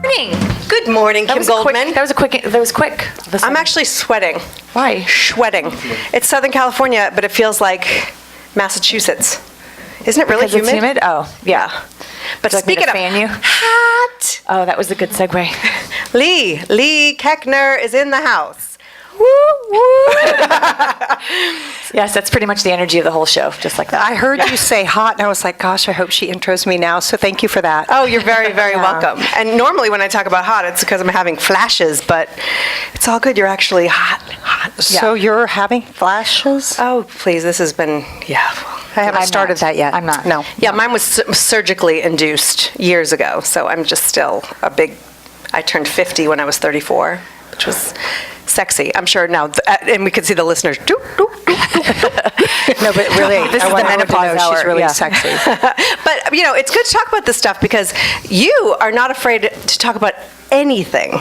morning. Good morning, Kim Goldman. That was quick. I'm actually sweating. Why? Sweating. It's Southern California, but it feels like Massachusetts. Isn't it really Because it's humid? Oh, Yeah. But speaking of fan you? hot, Oh, that was a good segue. Leigh Koechner is in the house. Woo, woo. Yes, that's pretty much the energy of the whole show, just like that. I heard you say hot, and I was like, gosh, I hope she intros me now, so thank you for that. Oh, you're very, very Yeah. welcome. And normally when I talk about hot, it's because I'm having flashes, but it's all good. You're actually hot. So you're having flashes? Oh, please, this has been, I haven't started that yet. I'm not. No. Yeah, mine was surgically induced years ago, so I'm just still I turned 50 when I was 34, which was sexy. I'm sure now, and we could see the listeners. No, but really, This is the menopause hour. She's really Yeah. sexy. But, it's good to talk about this stuff because you are not afraid to talk about anything.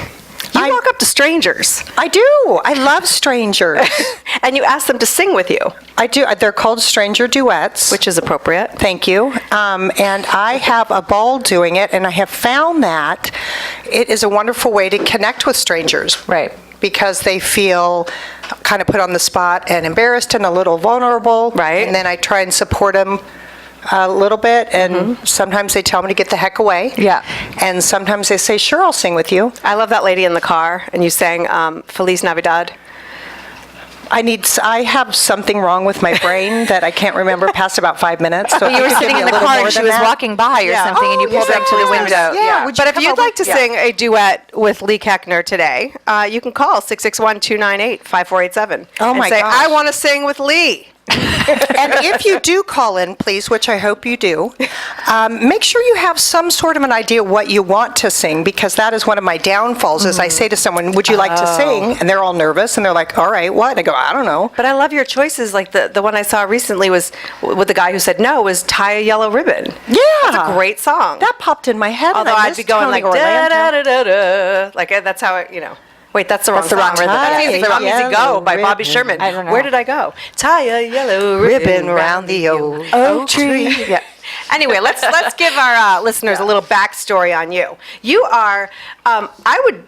You walk up to strangers. I do. I love strangers. And you ask them to sing with you. I do. They're called stranger duets. Which is appropriate. Thank you. And I have a ball doing it, and I have found that it is a wonderful way to connect with strangers. Right. Because they feel kind of put on the spot and embarrassed and a little vulnerable. Right. And then I try and support them a little bit, and sometimes they tell me to get the heck away. Yeah. And sometimes they say, sure, I'll sing with you. I love that lady in the car, and you sang Feliz Navidad. I have something wrong with my brain that I can't remember past about 5 minutes. So Well, you were sitting in the car and she was walking by or something, and you pulled her up to the window. Yeah. Would you But if come you'd over? like to sing a duet with Leigh Koechner today, you can call 661-298-5487. Oh, my and say, gosh. I want to sing with Leigh. And if you do call in, please, which I hope you do, make sure you have some sort of an idea what you want to sing, because that is one of my downfalls. Is I say to someone, would you like to sing? And they're all nervous, and they're like, all right, what? And I go, I don't know. But I love your choices. Like the one I saw recently was with the guy who said no was Tie a Yellow Ribbon. Yeah. That's a great song. That popped in my head. Although and I I'd be going missed like Tony da Orlando. da da da. Like that's how it, Wait, that's the wrong That's the wrong song. rhythm. That music, the wrong music. Go by Bobby Ribbon. Sherman. I don't know. Where did I go? Tie a yellow Ribbon round the old oak tree. Yeah. Anyway, let's give our listeners a little backstory on you. You are, I would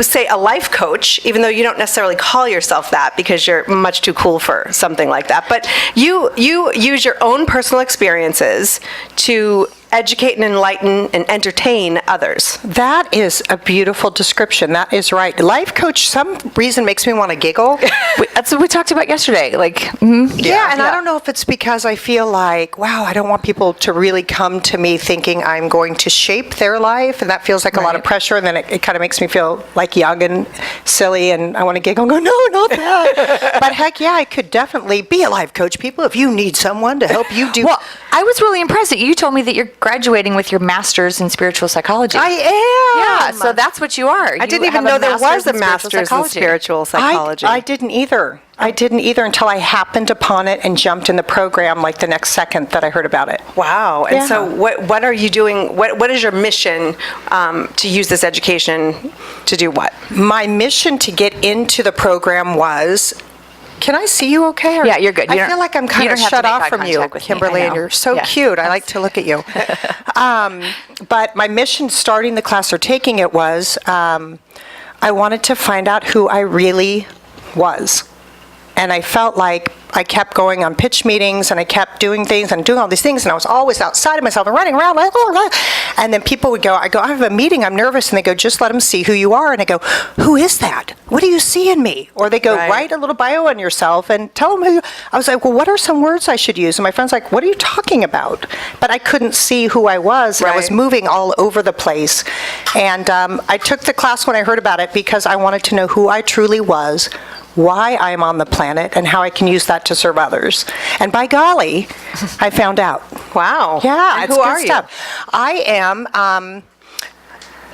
say, a life coach, even though you don't necessarily call yourself that because you're much too cool for something like that. But you use your own personal experiences to educate and enlighten and entertain others. That is a beautiful description. That is right. Life coach, some reason makes me want to giggle. That's what we talked about yesterday. Yeah, and I don't know if it's because I feel like, wow, I don't want people to really come to me thinking I'm going to shape their life, and that feels like a lot of Right. pressure, and then it kind of makes me feel like young and silly, and I want to giggle and go, no, not that. But heck yeah, I could definitely be a life coach, people, if you need someone to help you do. Well, I was really impressed that you told me that you're graduating with your master's in spiritual psychology. I am. Yeah, so that's what you are. I didn't even know there was a master's in spiritual psychology. I didn't either. I didn't either until I happened upon it and jumped in the program like the next second that I heard about it. Wow. And Yeah. so what are you doing? What is your mission to use this education to do what? My mission to get into the program was, can I see you okay? Or- Yeah, you're good. You I don't- feel like I'm you kind don't of have to shut make off eye from you, contact with me. Kimberly, I and know. you're so Yeah. cute. I like to look at you. But my mission starting the class or taking it was, I wanted to find out who I really was. And I felt like I kept going on pitch meetings, and I kept doing things and doing all these things, and I was always outside of myself and running around. And then people would go, I have a meeting, I'm nervous, and they go, just let them see who you are. And I go, who is that? What do you see in me? Or they go, Right. write a little bio on yourself and tell them who you. I was like, well, what are some words I should use? And my friend's like, what are you talking about? But I couldn't see who I was, and I was Right. moving all over the place. And I took the class when I heard about it because I wanted to know who I truly was, why I'm on the planet, and how I can use that to serve others. And by golly, I found out. Wow. Yeah, And it's who good are you? stuff. I am,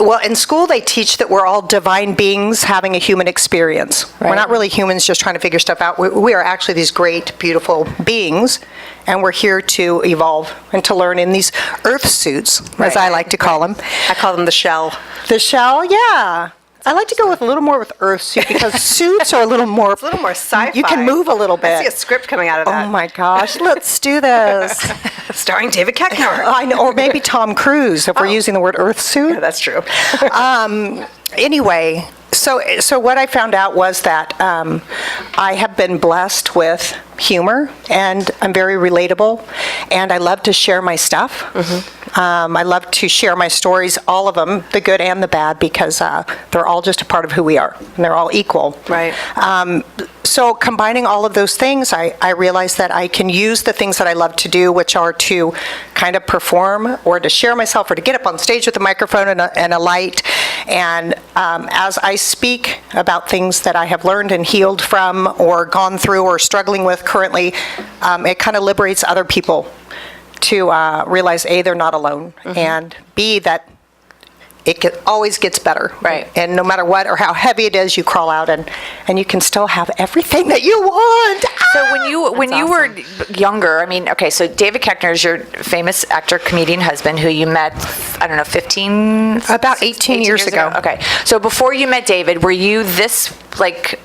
well, in school they teach that we're all divine beings having a human experience. We're Right. not really humans just trying to figure stuff out. We are actually these great, beautiful beings, and we're here to evolve and to learn in these earth suits, as Right. I like to call them. I call them the shell. The shell, yeah. I like to go with a little more with earth suit because suits are a little more. It's a little more sci-fi. You can move a little bit. I see a script coming out of that. Oh my gosh, let's do this. Starring David Koechner. I know, or maybe Tom Cruise if we're using the word earth suit. Yeah, that's true. Anyway, so what I found out was that I have been blessed with humor, and I'm very relatable, and I love to share my stuff. I love to share my stories, all of them, the good and the bad, because they're all just a part of who we are, and they're all equal. Right. So combining all of those things, I realized that I can use the things that I love to do, which are to kind of perform or to share myself or to get up on stage with a microphone and a light. And as I speak about things that I have learned and healed from or gone through or struggling with currently, it kind of liberates other people to realize, A, they're not alone, and B, that it always gets better. Right. And no matter what or how heavy it is, you crawl out and you can still have everything that you want. So when you were younger, I mean, okay, so David Koechner is your famous actor, comedian husband who you met, I don't know, 15? About 18 years ago. Okay. So before you met David, were you this, like,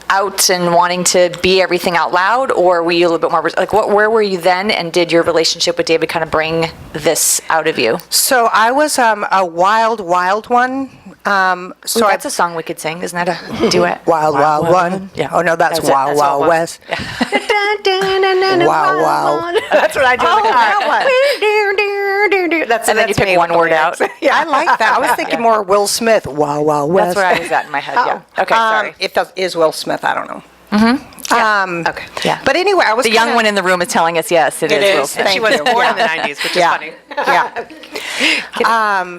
out and wanting to be everything out loud, or were you a little bit more, like, where were you then, and did your relationship with David kind of bring this out of you? So I was a wild one. So That's a song we could sing. Isn't that a duet? Wild one. Yeah. Oh no, that's That's it. Wild That's Wild what it was. West. Wow. That's what I do in the car. And then you pick one word out. Yeah, I like that. I was thinking more Will Smith. Wow, wow, West. That's where I was at in my head. Yeah. Okay. Sorry. If that is Will Smith, I don't know. Okay. Yeah. But anyway, I was The young one in the room is telling us yes, it is Will is. Smith. Thank She was you. born in the Yeah. 90s, which is Yeah. funny. Yeah.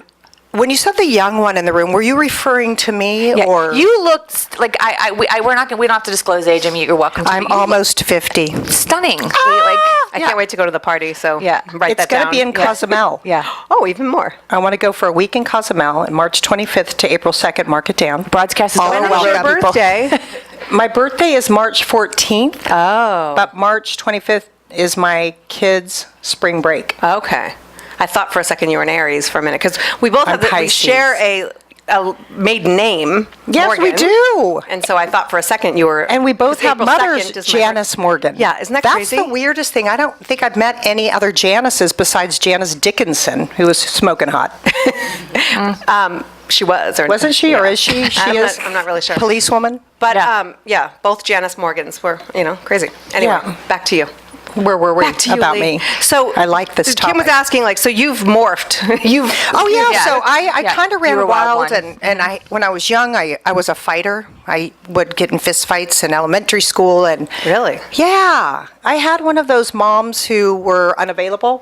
When you said the young one in the room, were you referring to me Yeah. or? You looked like we don't have to disclose age. I mean, you're welcome to. I'm but you almost 50. look stunning. Like, I can't wait to go to the party, so Yeah. write It's that going down. to be in Cozumel. yeah. Oh, even more. I want to go for a week in Cozumel, and March 25th to April 2nd, mark it down. Broadcast is All going around well. your people. birthday. My birthday is March 14th, Oh. but March 25th is my kids' spring break. Okay. I thought for a second you were an Aries for a minute, because we both I'm have we Pisces. share a maiden name. Yes, we Morgan. do. And so I thought for a second you were. And we both 'cause have April mothers, 2nd is my Janice Morgan. Yeah, isn't that That's crazy? the weirdest thing. I don't think I've met any other Janices besides Janice Dickinson, who was smoking hot. She was, or Wasn't she, or is she? I'm not really sure. Policewoman? But Yeah. both Janice Morgans were, crazy. Anyway, Yeah. back to you. Where were we Back to you, about Leigh. me? So I like this Kim was topic. asking, like, so you've morphed. Oh yeah, so I Yeah, kind of you ran were a wild wild, one. and I when I was young, I was a fighter. I would get in fist fights in elementary school, and Really? yeah, I had one of those moms who were unavailable.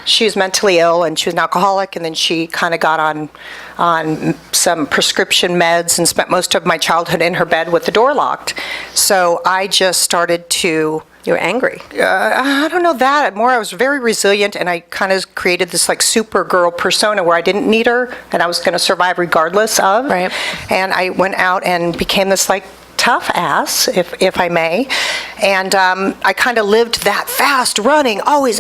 She was mentally ill, and she was an alcoholic, and then she kind of got on some prescription meds and spent most of my childhood in her bed with the door locked. So I just started to. You were angry. I don't know that. More, I was very resilient, and I kind of created this like Supergirl persona where I didn't need her, and I was going to survive regardless of. Right. And I went out and became this like tough ass, if I may. And I kind of lived that fast running, always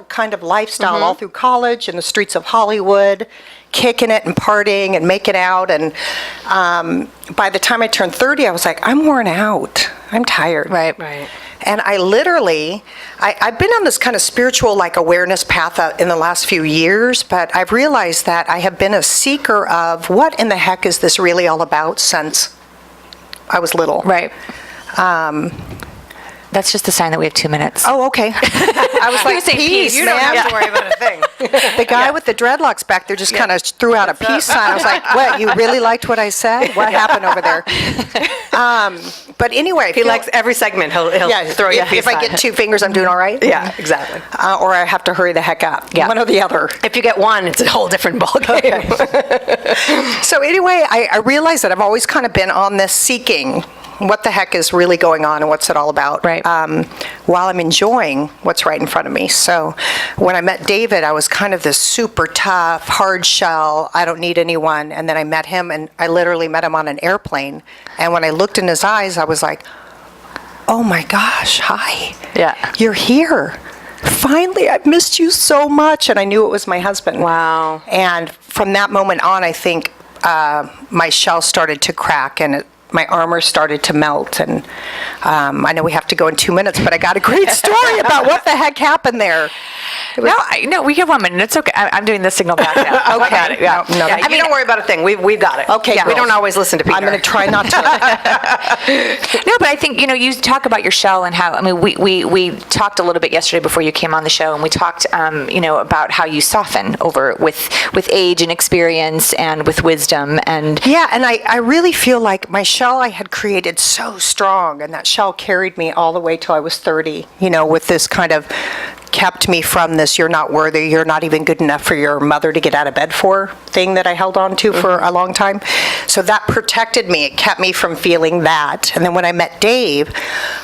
kind of lifestyle all through college in the streets of Hollywood, kicking it and partying and making out. And by the time I turned 30, I was like, I'm worn out. I'm tired. Right. Right. And I literally, I've been on this kind of spiritual like awareness path in the last few years, but I've realized that I have been a seeker of what in the heck is this really all about since I was little. Right. That's just a sign that we have 2 minutes. Oh, okay. I was like, say peace, peace. You man. don't have to worry about a thing. The guy with the dreadlocks back there just kind of threw out a peace sign. I was like, what, you really liked what I said? What happened over there? But anyway. He likes every segment. He'll throw you a peace if I sign. get 2 fingers, I'm doing all right? Yeah, exactly. Or I have to hurry the heck up. Yeah. One or the other. If you get one, it's a whole different ballgame. So anyway, I realized that I've always kind of been on this seeking what the heck is really going on and what's it all about, Right. while I'm enjoying what's right in front of me. So when I met David, I was kind of this super tough, hard shell, I don't need anyone. And then I met him, and I literally met him on an airplane. And when I looked in his eyes, I was like, oh my gosh, hi. Yeah. You're here. Finally, I've missed you so much. And I knew it was my husband. Wow. And from that moment on, I think my shell started to crack and my armor started to melt. And I know we have to go in 2 minutes, but I got a great story about what the heck happened there. No, we have 1 minute. It's okay. I'm doing the signal back now. Okay. I got it. Yeah. No, Yeah, don't worry about a thing. We've got it. Okay, Yeah, we girls. don't always listen to Peter. I'm going to try not to. No, but I think, you talk about your shell and how, we talked a little bit yesterday before you came on the show, and we talked, about how you soften over with age and experience and with wisdom. And Yeah, and I really feel like my shell I had created so strong, and that shell carried me all the way till I was 30, with this kind of kept me from this you're not worthy, you're not even good enough for your mother to get out of bed for thing that I held on to for a long time. So that protected me. It kept me from feeling that. And then when I met Dave,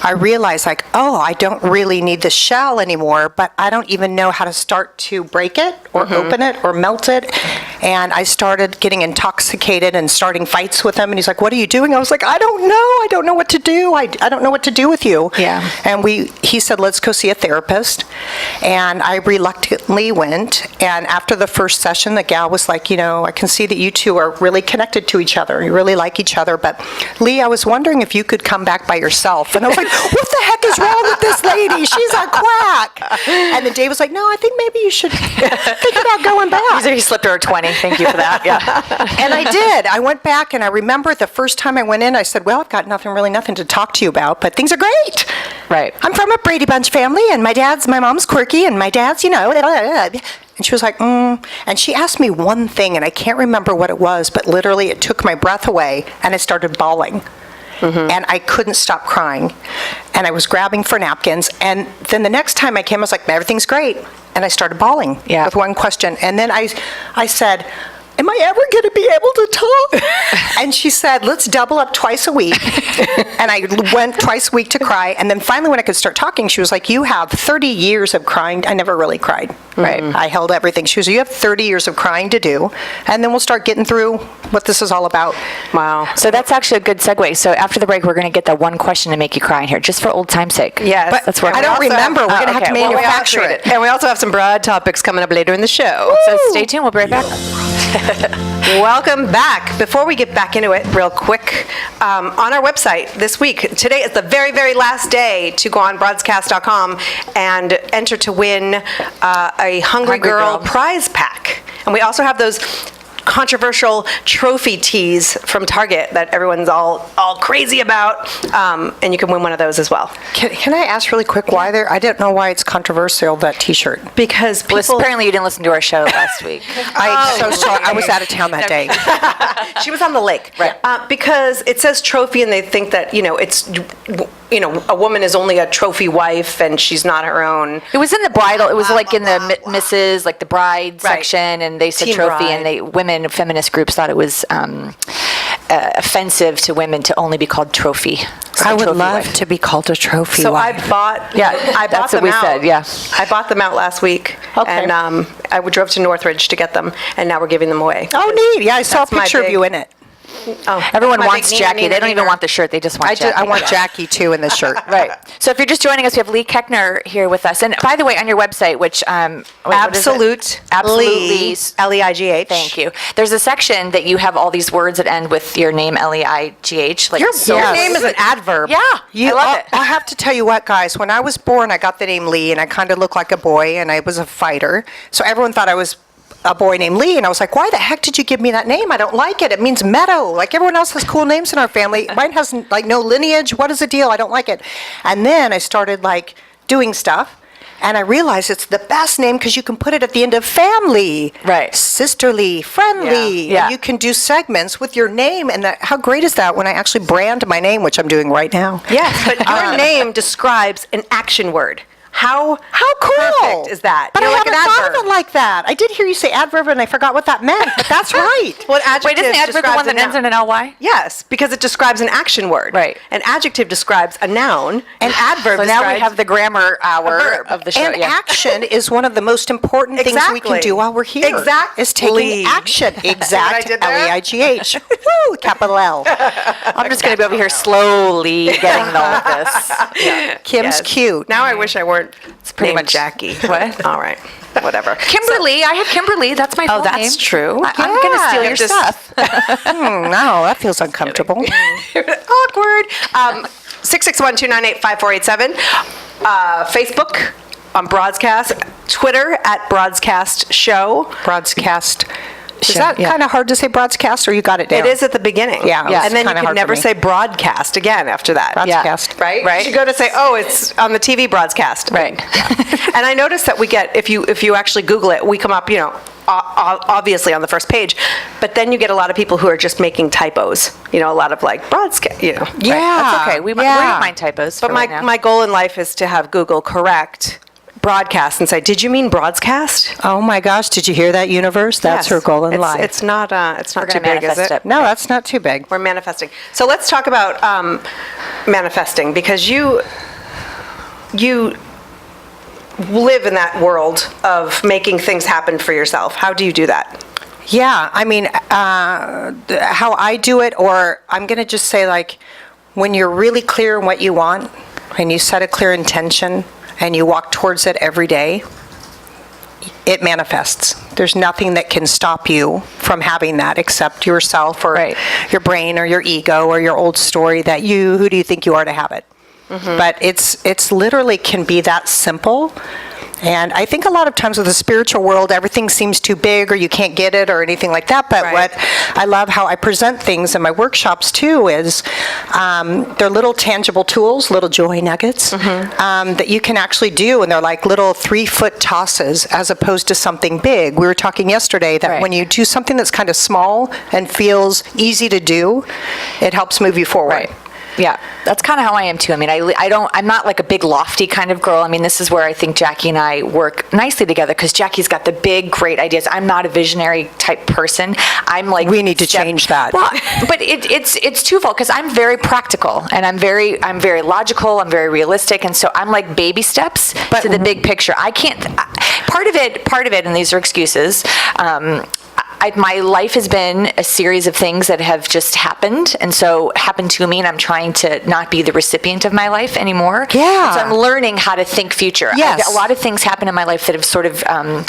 I realized I don't really need the shell anymore, but I don't even know how to start to break it or open it or melt it. And I started getting intoxicated and starting fights with him. And he's like, what are you doing? I was like, I don't know. I don't know what to do. I don't know what to do with you. Yeah. And he said, let's go see a therapist. And I reluctantly went. And after the first session, the gal was like, I can see that you two are really connected to each other. You really like each other. But Leigh, I was wondering if you could come back by yourself. And I was like, what the heck is wrong with this lady? She's a quack. And then Dave was like, no, I think maybe you should think about going back. he slipped her a 20. Thank you for that. Yeah. And I did. I went back, and I remember the first time I went in, I said, well, I've got nothing to talk to you about, but things are great. Right. I'm from a Brady Bunch family, and my mom's quirky, and my dad's, And she was like, And she asked me one thing, and I can't remember what it was, but literally it took my breath away, and I started bawling. And I couldn't stop crying. And I was grabbing for napkins. And then the next time I came, I was like, everything's great. And I started bawling with one question. And then I said, am I ever going to be able to talk? And she said, let's double up twice a week. And I went twice a week to cry. And then finally, when I could start talking, she was like, you have 30 years of crying. I never really cried. Right. I held everything. She was, you have 30 years of crying to do. And then we'll start getting through what this is all about. Wow. So that's actually a good segue. So after the break, we're going to get that one question to make you cry in here, just for old time's sake. Yes. But That's where I don't remember. We're going to have to manufacture it. And we also have some broad topics coming up later in the show. So stay tuned. We'll be right back. Welcome back. Before we get back into it real quick, on our website this week, today is the very, very last day to go on broadcast.com and enter to win a Hungry Girl prize pack. And we also have those controversial trophy tees from Target that everyone's all crazy about, and you can win one of those as well. Can I ask really quick why I didn't know why it's controversial, that T-shirt. Because people... Well, apparently you didn't listen to our show last week. I'm so sorry. I was out of town that day. She was on the lake. Right. Because it says trophy, and they think that, it's, a woman is only a trophy wife, and she's not her own. It was in the bridal. It was like in the Mrs., like the bride Right. section, and they said Teen trophy, bride. and women, feminist groups thought it was offensive to women to only be called trophy. I would Trophy love wife. to be called a trophy So wife. I bought. Yeah, I bought that's them what we out. said, yeah. I bought them out last week, Okay. and I drove to Northridge to get them, and now we're giving them away. Oh, neat. Yeah, I saw a That's my picture of big- you in it. Oh, Everyone my wants big Jackie. neener, They don't even neener. want the shirt. They just want Jackie. I want Jackie, too, in this shirt. Right. So if you're just joining us, we have Leigh Koechner here with us. And by the way, on your website, which what is it? Absolutely. Leigh. Thank you. There's a section that you have all these words that end with your name, Leigh. Like Your Yes. name is an adverb. Yeah, I love it. I have to tell you what, guys. When I was born, I got the name Leigh, and I kind of looked like a boy, and I was a fighter. So everyone thought I was a boy named Leigh, and I was like, why the heck did you give me that name? I don't like it. It means meadow. Like everyone else has cool names in our family. Mine has no lineage. What is the deal? I don't like it. And then I started doing stuff, and I realized it's the best name because you can put it at the end of family. Right. Sisterly, friendly. Yeah. And you can do segments with your name, and how great is that when I actually brand my name, which I'm doing right now. Yes, but your name describes an action word. How cool perfect is that? But You're I like an haven't thought adverb. of it like that. I did hear you say adverb, and I forgot what that meant. But that's right. Well, an adjective Wait, isn't adverb the describes one that a ends noun. in an ly? Yes, because it describes an action word. Right. An adjective describes a noun. An adverb So now we describes have the grammar hour verb. of the show. And yeah. action is one of the most important things we can Exactly. do while we're here. Exactly. Is taking action. what I Exact. did there? Leigh. Woo, capital L. I'm just going to be over here slowly getting all of this. Kim's Yes. cute. Now I wish I weren't pretty named much Jackie. What? All right. Whatever. Kimberly. I have Kimberly. That's my full name. Oh, that's true. I'm going to steal your Just- stuff. No, that feels uncomfortable. Awkward. 661-298-5487. Facebook on Broadcast. Twitter at Broadcast Show. Broadcast. Is Sure, that yeah. kind of hard to say broadcast, or you got it down? It is at the beginning. Yeah, And then you kinda can hard for never me. say broadcast again after that. Broadcast. Right? Right. You go to say, oh, it's on the TV broadcast. Right. And I noticed that we get, if you actually Google it, we come up, obviously on the first page, but then you get a lot of people who are just making typos. A lot of like broadcast, Yeah. That's okay. We don't mind typos. But for right now. my goal in life is to have Google correct broadcast and say, did you mean broadcast? Oh my gosh, did you hear that, universe? That's Yes. her goal in life. It's not We're too gonna big, is manifest it? it. No, that's not too big. We're manifesting. So let's talk about manifesting, because you live in that world of making things happen for yourself. How do you do that? Yeah, I mean, how I do it, or I'm going to just say, like, when you're really clear on what you want, and you set a clear intention, and you walk towards it every day, it manifests. There's nothing that can stop you from having that except yourself, or Right. your brain, or your ego, or your old story that who do you think you are to have it? But it's literally can be that simple. And I think a lot of times with the spiritual world, everything seems too big, or you can't get it, or anything like that. But Right. what I love how I present things in my workshops too is they're little tangible tools, little joy nuggets that you can actually do, and they're like little 3-foot tosses as opposed to something big. We were talking yesterday that Right. when you do something that's kind of small and feels easy to do, it helps move you forward. Right. Yeah, that's kind of how I am too. I mean, I'm not like a big lofty kind of girl. I mean, this is where I think Jackie and I work nicely together, because Jackie's got the big, great ideas. I'm not a visionary type person. I'm like, We need to change that. Well, but it's twofold, because I'm very practical, and I'm very logical. I'm very realistic, and so I'm like baby steps to the big picture. I can't. Part of it, and these are excuses. My life has been a series of things that have just happened, and so happened to me, and I'm trying to not be the recipient of my life anymore. Yeah. So I'm learning how to think future. Yes. A lot of things happen in my life that have sort of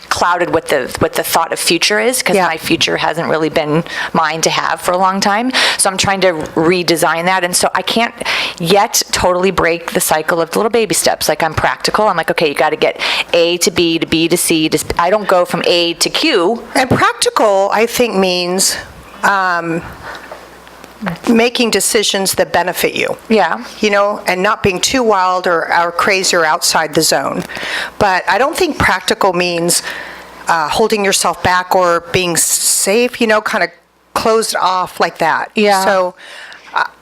clouded what the thought of future is, because Yeah. my future hasn't really been mine to have for a long time. So I'm trying to redesign that, and so I can't yet totally break the cycle of the little baby steps. Like, I'm practical. I'm like, okay, you got to get A to B to B to C. I don't go from A to Q. And practical, I think, means making decisions that benefit you. Yeah. And not being too wild or crazy or outside the zone. But I don't think practical means holding yourself back or being safe, kind of closed off like that. Yeah. So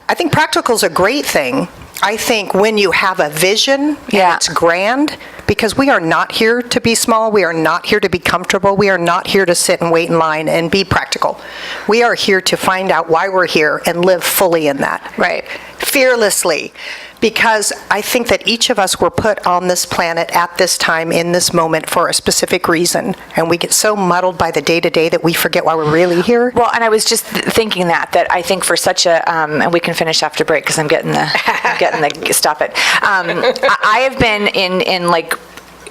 I think practical is a great thing. I think when you have a vision, Yeah. and it's grand, because we are not here to be small, we are not here to be comfortable, we are not here to sit and wait in line and be practical. We are here to find out why we're here and live fully in that. Right. Fearlessly. Because I think that each of us were put on this planet at this time, in this moment, for a specific reason. And we get so muddled by the day-to-day that we forget why we're really here. Well, and I was just thinking that I think for such a, and we can finish after break, because I'm getting the, stop it. I have been in like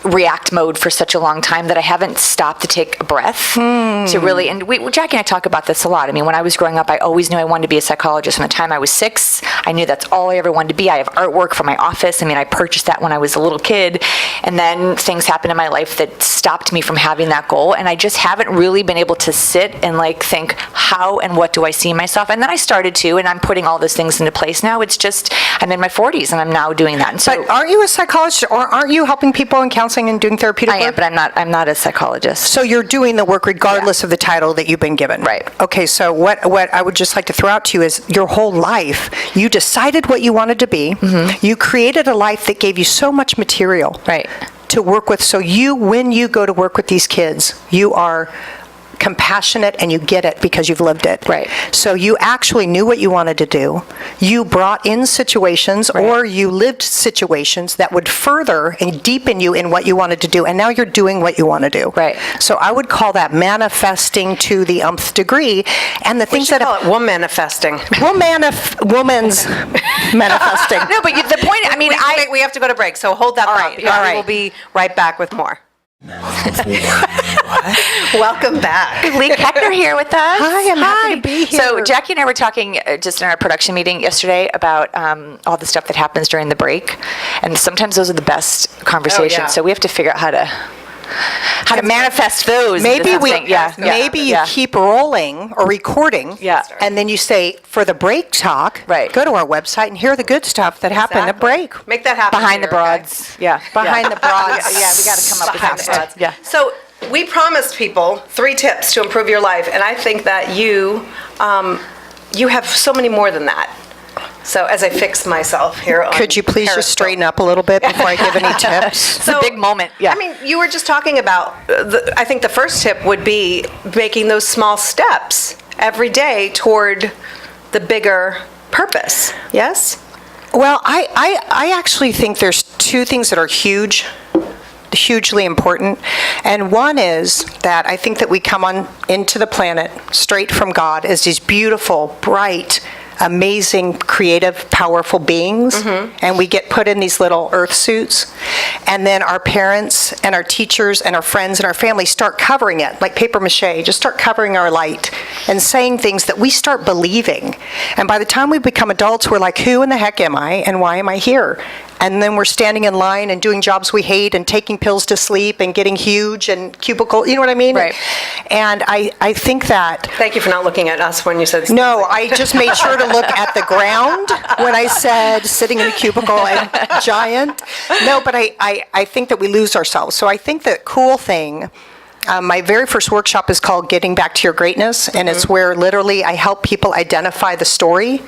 react mode for such a long time that I haven't stopped to take a breath to really, and Jackie and I talk about this a lot. I mean, when I was growing up, I always knew I wanted to be a psychologist. From the time I was 6, I knew that's all I ever wanted to be. I have artwork for my office. I mean, I purchased that when I was a little kid, and then things happened in my life that stopped me from having that goal, and I just haven't really been able to sit and like think, how and what do I see myself? And then I started to, and I'm putting all those things into place now. It's just, I'm in my 40s, and I'm now doing that. And so, But aren't you a psychologist, or aren't you helping people in counseling and doing therapeutic I work? am, but I'm not a psychologist. So you're doing the work regardless of the title that you've been given? Right. Okay, so what I would just like to throw out to you is your whole life, you decided what you wanted to be. You created a life that gave you so much material Right. to work with. So when you go to work with these kids, you are compassionate, and you get it because you've lived it. Right. So you actually knew what you wanted to do. You brought in situations or you lived situations that would further and deepen you in what you wanted to do, and now you're doing what you want to do. Right. So I would call that manifesting to the nth degree, and the things that call it woman-manifesting. woman's manifesting. No, but the point, I mean, we have to go to break, so hold that thought. all right. We'll be right back with more. Welcome back. Leigh Koechner here with us. Hi, I'm happy to be here. So Jackie and I were talking just in our production meeting yesterday about all the stuff that happens during the break, and sometimes those are the best conversations. Oh, yeah. So we have to figure out how to manifest those. Maybe into you keep rolling or recording, and then you say, for the break talk, go to our website and hear the good stuff that happened at break. Make that happen. Behind the here, okay? broads. Yeah. Behind the broads. Yeah, we got to come up with Behind the something. broads. Yeah. So we promised people 3 tips to improve your life, and I think that you have so many more than that. So as I fix myself here on Could you please just Periscope. straighten up a little bit before I give any tips? It's a big moment. Yeah. I mean, you were just talking about, I think the first tip would be making those small steps every day toward the bigger purpose. Yes? Well, I actually think there's 2 things that are hugely important. And one is that I think that we come on into the planet straight from God as these beautiful, bright, amazing, creative, powerful beings, and we get put in these little earth suits, and then our parents and our teachers and our friends and our family start covering it like paper mache, just start covering our light and saying things that we start believing. And by the time we become adults, we're like, who in the heck am I and why am I here? And then we're standing in line and doing jobs we hate and taking pills to sleep and getting huge and cubicle, you know what I mean? Right. And I think that... Thank you for not looking at us when you said... No, I just made sure to look at the ground when I said sitting in a cubicle and giant. No, but I think that we lose ourselves. So I think the cool thing... my very first workshop is called Getting Back to Your Greatness, and it's where literally I help people identify the story.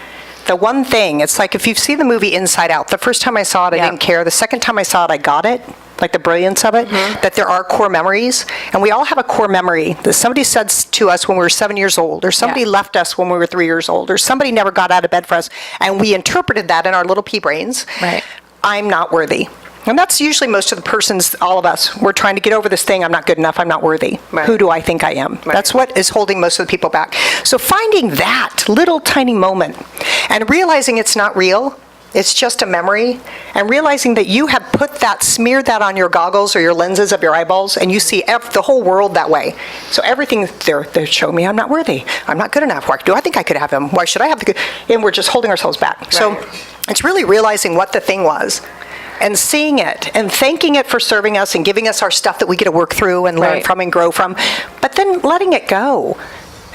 The one thing, it's like if you've seen the movie Inside Out, the first time I saw it, I didn't care. The second time I saw it, I got it, like the brilliance of it, that there are core memories. And we all have a core memory that somebody said to us when we were 7 years old, or somebody left us when we were 3 years old, or somebody never got out of bed for us, and we interpreted that in our little pea brains. Right. I'm not worthy. And that's usually most of the persons, all of us, we're trying to get over this thing, I'm not good enough, I'm not worthy. Right. Who do I think I am? Right. That's what is holding most of the people back. So finding that little tiny moment and realizing it's not real, it's just a memory, and realizing that you have smeared that on your goggles or your lenses of your eyeballs, and you see the whole world that way. So everything, they're showing me I'm not worthy, I'm not good enough, why do I think I could have him? Why should I have the good? And we're just holding ourselves back. Right. So it's really realizing what the thing was, and seeing it and thanking it for serving us and giving us our stuff that we get to work through and learn from and grow from, but then letting it go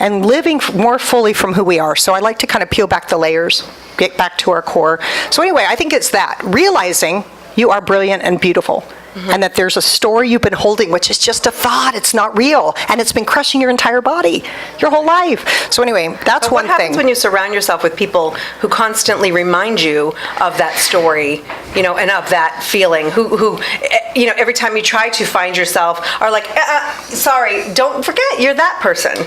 and living more fully from who we are. So I like to kind of peel back the layers, get back to our core. So anyway, I think it's that, realizing you are brilliant and beautiful, and that there's a story you've been holding, which is just a thought, it's not real, and it's been crushing your entire body, your whole life. So anyway, that's one thing. What happens when you surround yourself with people who constantly remind you of that story, and of that feeling, who every time you try to find yourself are like, sorry, don't forget, you're that person.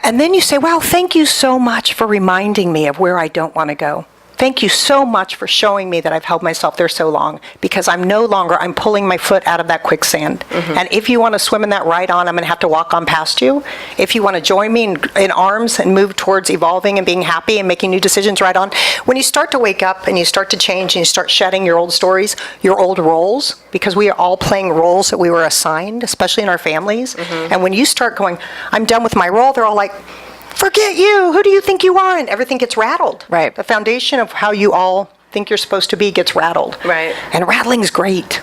And then you say, wow, thank you so much for reminding me of where I don't want to go. Thank you so much for showing me that I've held myself there so long, because I'm pulling my foot out of that quicksand. And if you want to swim in that right on, I'm going to have to walk on past you. If you want to join me in arms and move towards evolving and being happy and making new decisions right on, when you start to wake up and you start to change and you start shedding your old stories, your old roles, because we are all playing roles that we were assigned, especially in our families. And when you start going, I'm done with my role, they're all like, forget you, who do you think you are? And everything gets rattled. Right. The foundation of how you all think you're supposed to be gets rattled. Right. And rattling's great.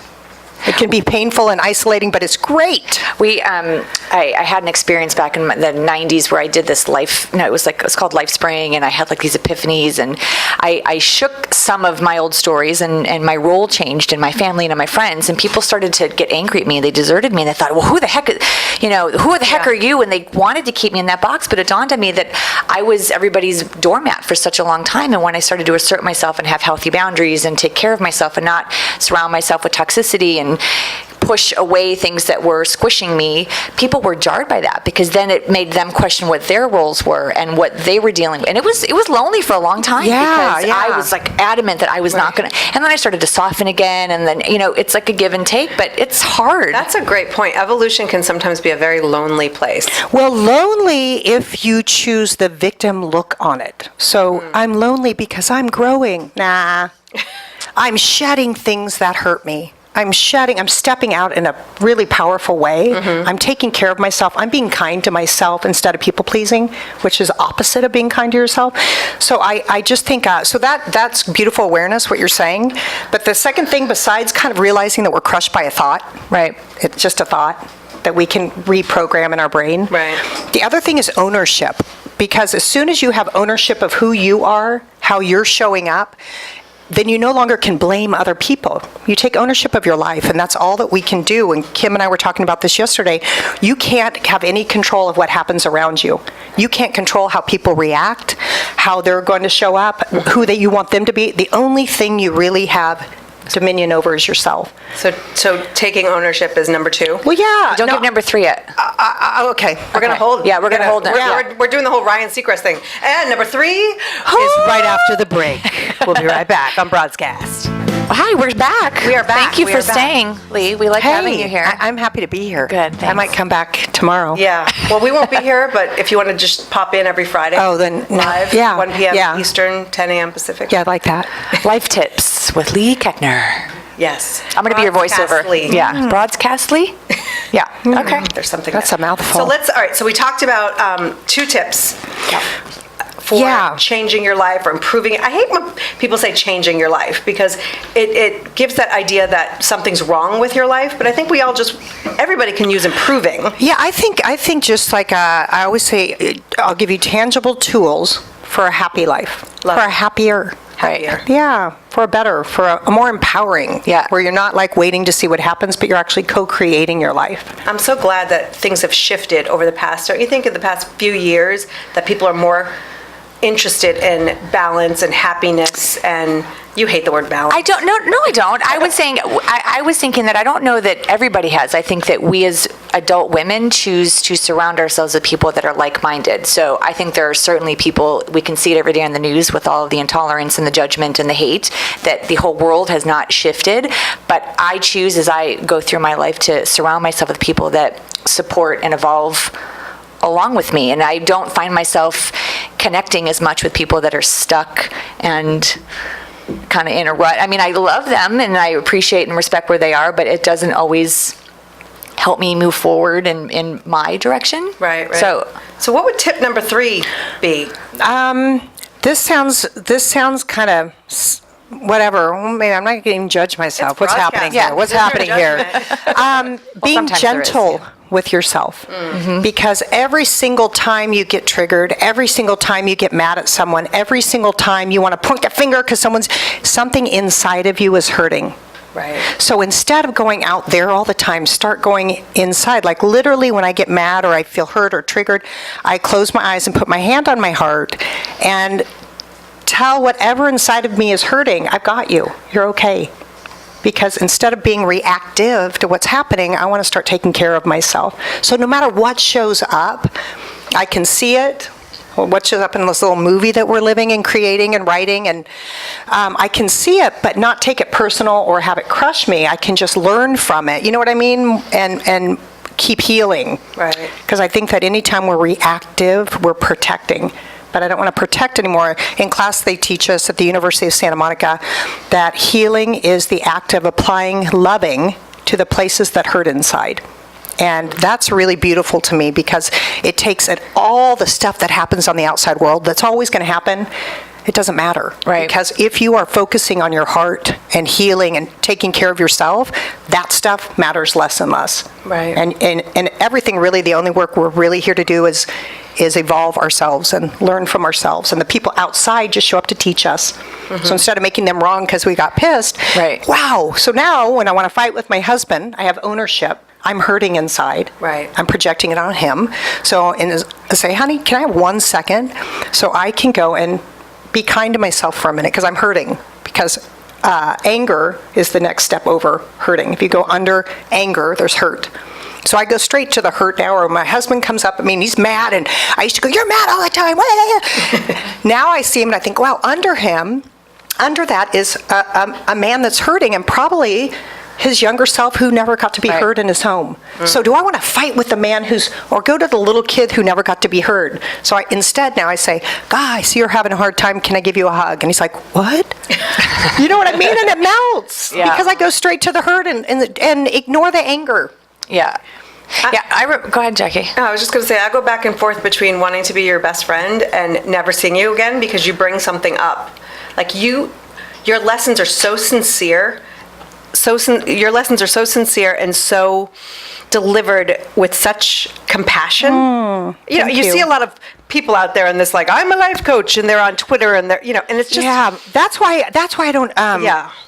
It can be painful and isolating, but it's great. I had an experience back in the 90s where I did this it was called Life Spring, and I had like these epiphanies, and I shook some of my old stories, and my role changed in my family and in my friends, and people started to get angry at me, and they deserted me, and they thought, well, who the heck are you? And they wanted to keep me in that box, but it dawned on me that I was everybody's doormat for such a long time, and when I started to assert myself and have healthy boundaries and take care of myself and not surround myself with toxicity and push away things that were squishing me, people were jarred by that, because then it made them question what their roles were and what they were dealing with. And it was lonely for a long time, because I was like adamant that I was not going to, and then I started to soften again, and then, it's like a give and take, but it's hard. That's a great point. Evolution can sometimes be a very lonely place. Well, lonely if you choose the victim look on it. So I'm lonely because I'm growing. Nah. I'm shedding things that hurt me. I'm stepping out in a really powerful way. I'm taking care of myself. I'm being kind to myself instead of people pleasing, which is opposite of being kind to yourself. So I just think, so that's beautiful awareness, what you're saying. But the second thing, besides kind of realizing that we're crushed by a thought, Right. it's just a thought that we can reprogram in our brain. Right. The other thing is ownership, because as soon as you have ownership of who you are, how you're showing up, then you no longer can blame other people. You take ownership of your life, and that's all that we can do. And Kim and I were talking about this yesterday. You can't have any control of what happens around you. You can't control how people react, how they're going to show up, who you want them to be. The only thing you really have dominion over is yourself. So taking ownership is number 2. Well, yeah. Don't give number 3 yet. Okay. We're going to hold. Yeah, we're going to hold it. We're doing the whole Ryan Seacrest thing. And number 3 is right after the break. We'll be right back on Broadcast. Hi, we're back. We are back. Thank you We for are back. staying, Leigh. We like having you here. I'm happy to be here. Good, I thanks. might come back tomorrow. Yeah. Well, we won't be here, but if you want to just pop in every Friday. Oh, then live, yeah, 1 p.m. yeah. Eastern, 10 a.m. Pacific. Yeah, I'd like that. Life tips with Leigh Koechner. Yes. I'm going to be your voiceover. Broadcastly. Yeah. Broadcastly? Yeah. Okay. There's something That's there. a mouthful. So all right, so we talked about 2 tips for Yeah. changing your life or improving it. I hate when people say changing your life, because it gives that idea that something's wrong with your life, but I think everybody can use improving. Yeah, I think just like I always say, I'll give you tangible tools for a happy life, Love for it. a happier. Happier. Yeah, for a better, for a more empowering. Yeah. Where you're not like waiting to see what happens, but you're actually co-creating your life. I'm so glad that things have shifted over the past, don't you think, in the past few years, that people are more interested in balance and happiness, and you hate the word balance. I don't. No, I don't. I was thinking that I don't know that everybody has. I think that we as adult women choose to surround ourselves with people that are like-minded. So I think there are certainly people, we can see it every day on the news with all of the intolerance and the judgment and the hate, that the whole world has not shifted. But I choose, as I go through my life, to surround myself with people that support and evolve along with me. And I don't find myself connecting as much with people that are stuck and kind of in a rut. I mean, I love them and I appreciate and respect where they are, but it doesn't always help me move forward in my direction. Right. So what would tip number 3 be? This sounds kind of whatever. Well, maybe I'm not going to judge myself. It's What's broadcast. happening Yeah, here? What's there's no happening here? Being sometimes there is, gentle yeah. with yourself. Because every single time you get triggered, every single time you get mad at someone, every single time you want to point a finger because something inside of you is hurting. Right. So instead of going out there all the time, start going inside. Like literally when I get mad or I feel hurt or triggered, I close my eyes and put my hand on my heart and tell whatever inside of me is hurting, I've got you. You're okay. Because instead of being reactive to what's happening, I want to start taking care of myself. So no matter what shows up, I can see it. What shows up in this little movie that we're living and creating and writing, and I can see it, but not take it personal or have it crush me. I can just learn from it. You know what I mean? And keep healing. Right. Because I think that anytime we're reactive, we're protecting. But I don't want to protect anymore. In class, they teach us at the University of Santa Monica that healing is the act of applying loving to the places that hurt inside. And that's really beautiful to me because it takes all the stuff that happens on the outside world that's always going to happen. It doesn't matter. Right. Because if you are focusing on your heart and healing and taking care of yourself, that stuff matters less and less. Right. And everything really, the only work we're really here to do is evolve ourselves and learn from ourselves. And the people outside just show up to teach us. Mm-hmm. So instead of making them wrong because we got pissed, Right. wow. So now when I want to fight with my husband, I have ownership. I'm hurting inside. Right. I'm projecting it on him. So I say, honey, can I have 1 second so I can go and be kind to myself for a minute because I'm hurting. Because anger is the next step over hurting. If you go under anger, there's hurt. So I go straight to the hurt now, or my husband comes up at me and he's mad, and I used to go, "You're mad all the time." Now I see him and I think, wow, under that is a man that's hurting, and probably his younger self who never got to be heard in his home. So do I want to fight with the man or go to the little kid who never got to be heard? So instead now I say, "Guy, I see you're having a hard time. Can I give you a hug?" And he's like, "What?" You know what I mean? And it melts because I go straight to the hurt and ignore the anger. Yeah. Go ahead, Jackie. I was just going to say, I go back and forth between wanting to be your best friend and never seeing you again because you bring something up. Like your lessons are so sincere. Your lessons are so sincere and so delivered with such compassion. You see a lot of people out there in this, like, I'm a life coach, and they're on Twitter, and they're, and it's just that's why I don't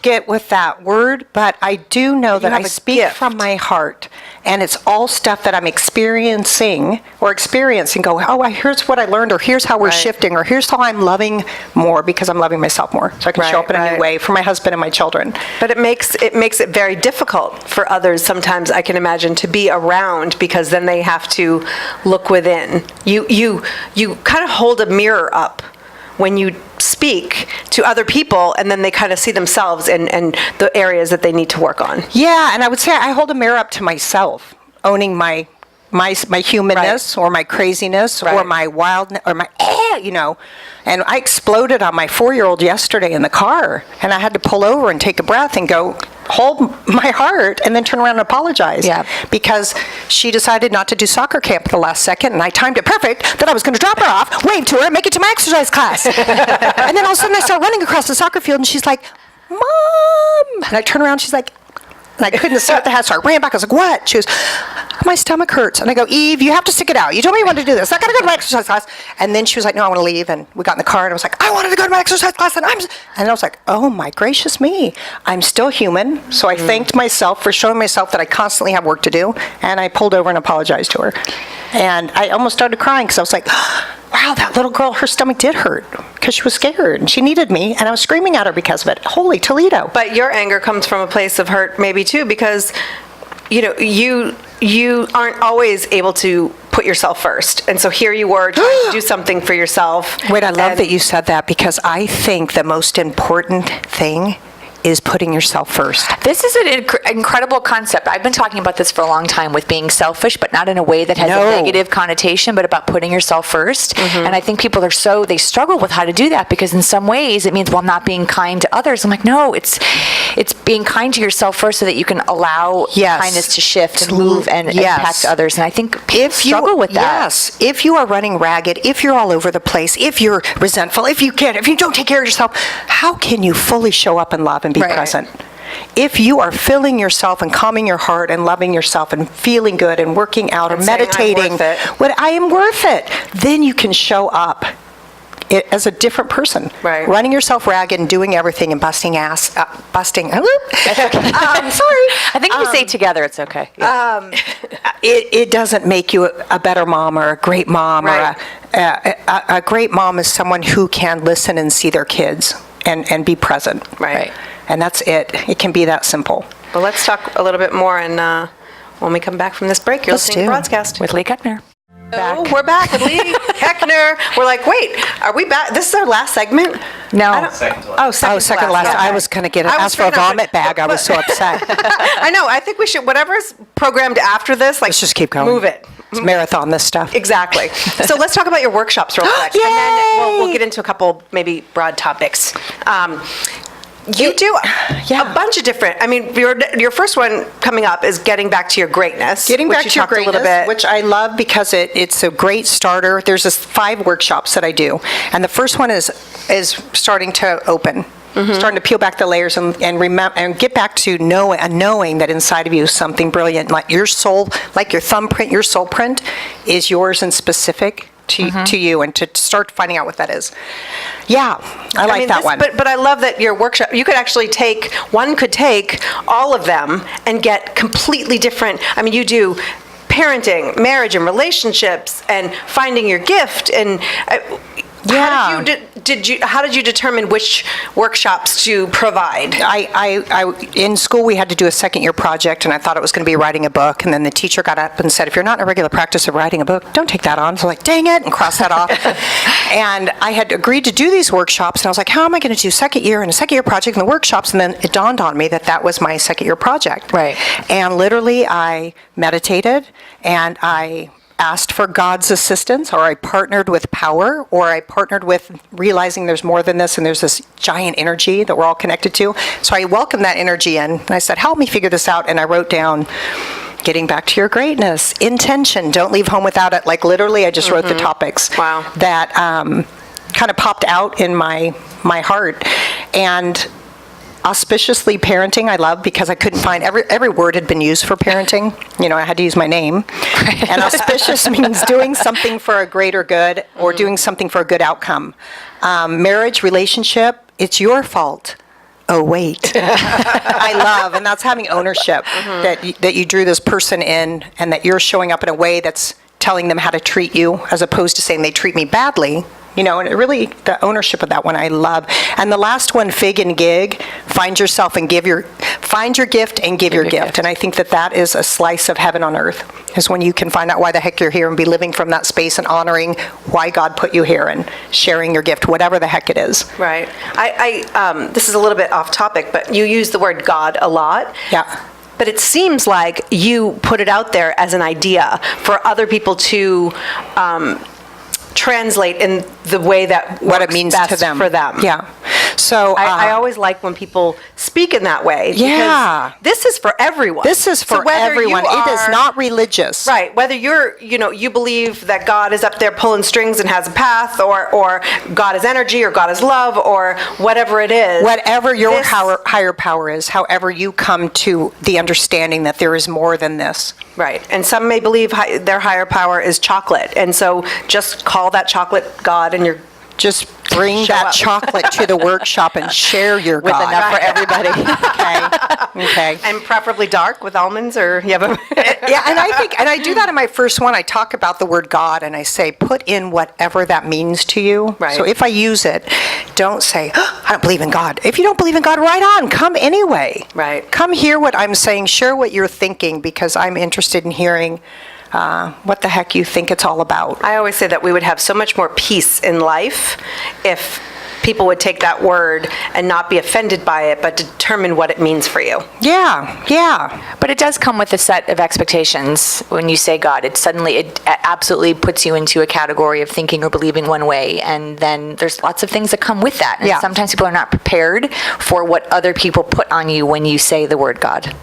get with that word, but I do know that I speak from my heart, and it's all stuff that I'm experiencing. Go, oh, here's what I learned, or here's how we're shifting, or here's how I'm loving more because I'm loving myself more, so I can show up in a new way for my husband and my children. But it makes it very difficult for others sometimes, I can imagine, to be around, because then they have to look within. You kind of hold a mirror up when you speak to other people, and then they kind of see themselves and the areas that they need to work on. Yeah, and I would say I hold a mirror up to myself, owning my humanness, or my craziness, or my wildness, or my and I exploded on my 4-year-old yesterday in the car, and I had to pull over and take a breath and go hold my heart, and then turn around and apologize. Because she decided not to do soccer camp at the last second, and I timed it perfect that I was going to drop her off, wave to her, and make it to my exercise class. And then all of a sudden I start running across the soccer field, and she's like, "Mom!" And I turn around, she's like, and I couldn't sit at the house, so I ran back. I was like, "What?" She goes, "My stomach hurts." And I go, "Eve, you have to stick it out. You told me you wanted to do this. I got to go to my exercise class." And then she was like, "No, I want to leave." And we got in the car, and I was like, "I wanted to go to my exercise class." And I was like, oh my gracious me. I'm still human. So I thanked myself for showing myself that I constantly have work to do. And I pulled over and apologized to her. And I almost started crying because I was like, wow, that little girl, her stomach did hurt because she was scared and she needed me, and I was screaming at her because of it. Holy Toledo. But your anger comes from a place of hurt maybe too, because you aren't always able to put yourself first. And so here you were trying to do something for yourself. Wait, I love that you said that, because I think the most important thing is putting yourself first. This is an incredible concept. I've been talking about this for a long time, with being selfish, but not in a way that has a negative connotation, but about putting yourself first. And I think people they struggle with how to do that, because in some ways it means, well, not being kind to others. I'm like, no, it's being kind to yourself first, so that you can allow kindness to shift and move and impact others. And I think people struggle with that. Yes. If you are running ragged, if you're all over the place, if you're resentful, if you don't take care of yourself, how can you fully show up and love and be present? If you are filling yourself and calming your heart and loving yourself and feeling good and working out or meditating, I am worth it, then you can show up as a different person. Running yourself ragged and doing everything and busting ass, sorry. I think if you say together, it's okay. It doesn't make you a better mom or a great mom. Or a great mom is someone who can listen and see their kids and be present. And that's it. It can be that simple. Well, let's talk a little bit more, and when we come back from this break, you're listening to Broadcast with Leigh Koechner. We're back with Leigh Koechner. We're like, wait, are we back? This is our last segment? No. Second to last. Yeah. I was going to ask for a vomit bag. I was so upset. I know. I think we should, whatever's programmed after this, let's just keep going. Move it. It's marathon, this stuff. Exactly. So let's talk about your workshops real quick. Yay! And then we'll get into a couple maybe broad topics. You do a bunch of different, your first one coming up is Getting Back to Your Greatness. Getting Back to Your Greatness, which I love because it's a great starter. There's 5 workshops that I do. And the first one is starting to open. Starting to peel back the layers and remember and get back to knowing that inside of you is something brilliant, like your soul, like your thumbprint, your soul print is yours and specific to you, and to start finding out what that is. Yeah, I like that one. But I love that your workshop, you could actually one could take all of them and get completely different. You do parenting, marriage and relationships, and finding your gift, and Yeah. How did you determine which workshops to provide? In school, we had to do a second-year project, and I thought it was going to be writing a book, and then the teacher got up and said, if you're not in a regular practice of writing a book, don't take that on. So I'm like, dang it, and cross that off. And I had agreed to do these workshops, and I was like, how am I going to do second year and a second-year project and the workshops? And then it dawned on me that was my second-year project. Right. And literally, I meditated, and I asked for God's assistance, or I partnered with power, or I partnered with realizing there's more than this and there's this giant energy that we're all connected to. So I welcomed that energy in, and I said, help me figure this out. And I wrote down, getting back to your greatness, intention, don't leave home without it. Like literally, I just wrote the topics Wow. that kind of popped out in my heart. And auspiciously parenting, I love, because I couldn't find, every word had been used for parenting. You know, I had to use my name. And auspicious means doing something for a greater good or doing something for a good outcome. Marriage, relationship, it's your fault. Oh, wait. I love, and that's having ownership, that you drew this person in and that you're showing up in a way that's telling them how to treat you, as opposed to saying they treat me badly. You know, and it really, the ownership of that one I love. And the last one, fig and gig, find yourself and find your gift and give your gift. And I think that is a slice of heaven on earth, is when you can find out why the heck you're here and be living from that space and honoring why God put you here and sharing your gift, whatever the heck it is. Right. This is a little bit off topic, but you use the word God a lot. Yeah. But it seems like you put it out there as an idea for other people to translate in the way that What it works means best to them. for them. Yeah. So I always like when people speak in that way. Yeah. Because this is for everyone. this is So for whether everyone. you It is are- not religious. Right, whether you believe that God is up there pulling strings and has a path, or God is energy, or God is love, or whatever it is. Whatever your This- higher power is, however you come to the understanding that there is more than this. Right, and some may believe their higher power is chocolate, and so just call that chocolate God, and you're Just bring Show that up. chocolate to the workshop and share your with God. enough for everybody. Okay. And preferably dark with almonds, or you have a... Yeah, and I do that in my first one. I talk about the word God, and I say, put in whatever that means to you. Right. So if I use it, don't say, I don't believe in God. If you don't believe in God, right on. Come anyway. Right. Come hear what I'm saying. Share what you're thinking, because I'm interested in hearing what the heck you think it's all about. I always say that we would have so much more peace in life if people would take that word and not be offended by it, but determine what it means for you. Yeah. But it does come with a set of expectations when you say God. It absolutely puts you into a category of thinking or believing one way, and then there's lots of things that come with that. And Yeah. sometimes people are not prepared for what other people put on you when you say the word God.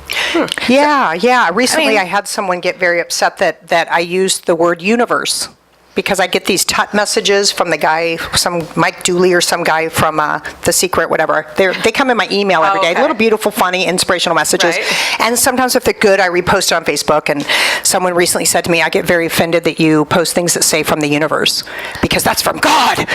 Yeah. Recently, I I mean- had someone get very upset that I used the word universe, because I get these tut messages from the guy, some Mike Dooley or some guy from The Secret, whatever. They come in my email every day. okay. Little beautiful, funny, inspirational messages. Right. And sometimes if they're good, I repost it on Facebook. And someone recently said to me, I get very offended that you post things that say from the universe, because that's from God.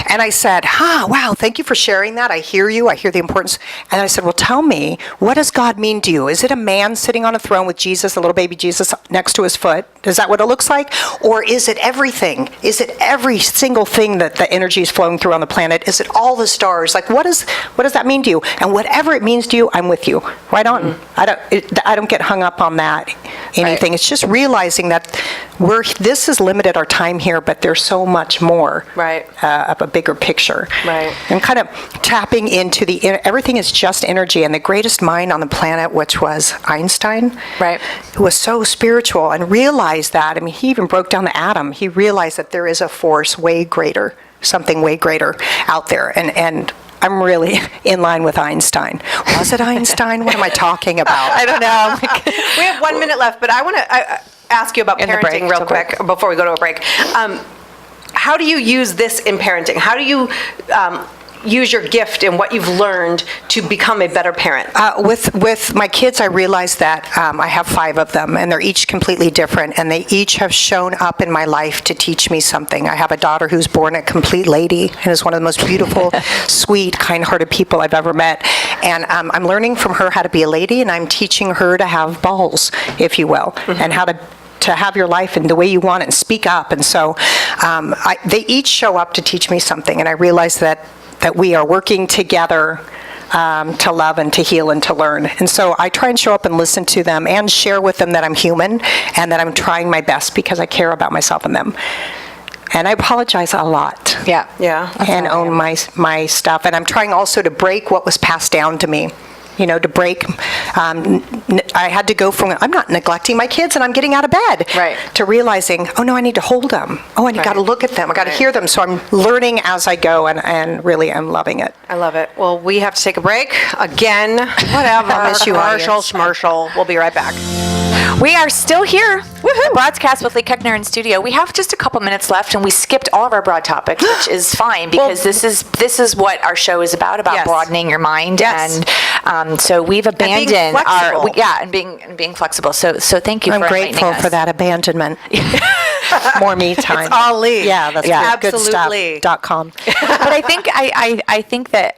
And I said, wow, thank you for sharing that. I hear you. I hear the importance. And I said, well, tell me, what does God mean to you? Is it a man sitting on a throne with Jesus, a little baby Jesus, next to his foot? Is that what it looks like? Or is it everything? Is it every single thing that the energy is flowing through on the planet? Is it all the stars? Like, what does that mean to you? And whatever it means to you, I'm with you. Right on. I don't get hung up on that anything. Right. It's just realizing that this is limited, our time here, but there's so much more Right. of a bigger picture. Right. And kind of tapping into everything is just energy. And the greatest mind on the planet, which was Einstein, Right. who was so spiritual and realized that. I mean, he even broke down the atom. He realized that there is a force way greater, something way greater out there. And I'm really in line with Einstein. Was it Einstein? What am I talking about? I don't know. We have 1 minute left, but I want to ask you about In the break, parenting real till quick before we go to a break. How do you use this in parenting? How do you use your gift and what you've learned to become a better parent? With my kids, I realized that I have 5 of them, and they're each completely different, and they each have shown up in my life to teach me something. I have a daughter who's born a complete lady and is one of the most beautiful, sweet, kind-hearted people I've ever met. And I'm learning from her how to be a lady, and I'm teaching her to have balls, if you will, and how to to have your life and the way you want it and speak up. And so they each show up to teach me something, and I realize that we are working together to love and to heal and to learn. And so I try and show up and listen to them and share with them that I'm human and that I'm trying my best because I care about myself and them. And I apologize a lot. Yeah. And own my stuff. And I'm trying also to break what was passed down to me. To break, I had to go from, I'm not neglecting my kids and I'm getting out of bed, Right. to realizing, oh no, I need to hold them. Oh, I got to look at them. I got to hear them. So I'm learning as I go, and really I'm loving it. I love it. Well, we have to take a break again. Whatever. I miss you, Commercial, audience. schmercial. We'll be right back. We are still here. Woohoo! Broadcast with Leigh Koechner in studio. We have just a couple minutes left, and we skipped all of our broad topics, which is fine because this is what our show is about Yes. broadening your mind, Yes. and so we've abandoned flexible. and being flexible. So thank you. I'm for grateful enlightening for us. that abandonment. More me time. It's all Leigh. Yeah, that's Absolutely. goodstuff.com. But I think that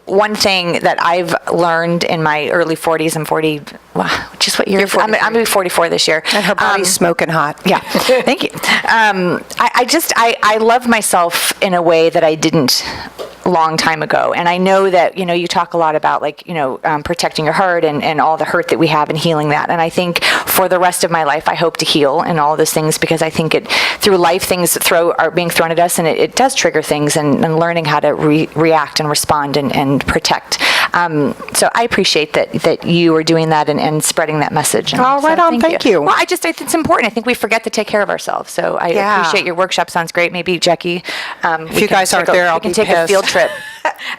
one thing that I've learned in my early 40s, I'm 40. Wow, just what year? You're I'm gonna be 44 this year. And her body's smoking hot. Yeah, thank you. I love myself in a way that I didn't a long time ago. And I know that, you talk a lot about protecting your heart and all the hurt that we have and healing that. And I think for the rest of my life, I hope to heal and all those things because I think through life, things are being thrown at us and it does trigger things and learning how to react and respond and protect. So I appreciate that you are doing that and spreading that message. And Oh, right on. Thank you. Well, I think it's important. I think we forget to take care of ourselves. So I appreciate your workshop. Sounds great. Maybe Jackie, If you guys aren't there, I'll we can be take a pissed. field trip.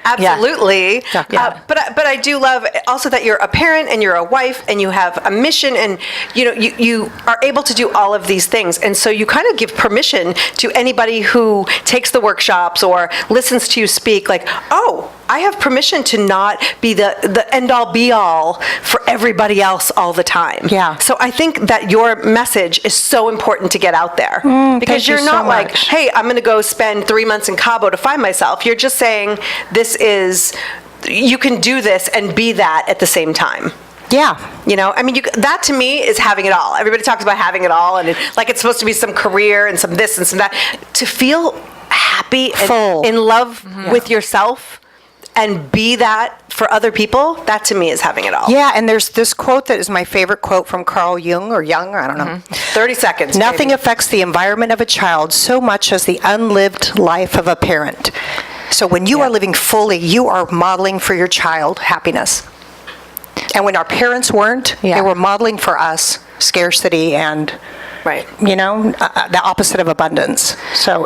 Absolutely. Yeah. But I do love also that you're a parent and you're a wife and you have a mission and you are able to do all of these things. And so you kind of give permission to anybody who takes the workshops or listens to you speak like, oh, I have permission to not be the end all be all for everybody else all the time. Yeah. So I think that your message is so important to get out there because thank you you're so not like, much. hey, I'm going to go spend 3 months in Cabo to find myself. You're just saying you can do this and be that at the same time. Yeah. That to me is having it all. Everybody talks about having it all and it's supposed to be some career and some this and some that. To feel happy and Full. in love with yourself and be that for other people, that to me is having it all. Yeah, and there's this quote that is my favorite quote from Carl Jung, I don't know. 30 seconds. Nothing maybe. affects the environment of a child so much as the unlived life of a parent. So when you are living fully, you are modeling for your child happiness. And when our parents weren't, they were modeling for us scarcity and Right. the opposite of abundance. So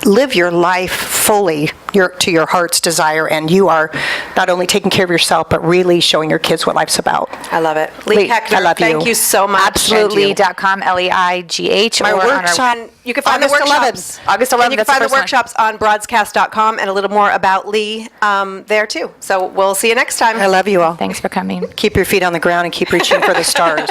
live your life fully to your heart's desire, and you are not only taking care of yourself, but really showing your kids what life's about. I love it. Leigh Koechner, I love you. thank you so much. Absolutely.com, Leigh. My workshop, You can find the August workshops. 11th. August 11th, And you can that's the find the first one. workshops on broadcast.com and a little more about Leigh there too. So we'll see you next time. I love you all. Thanks for coming. Keep your feet on the ground and keep reaching for the stars.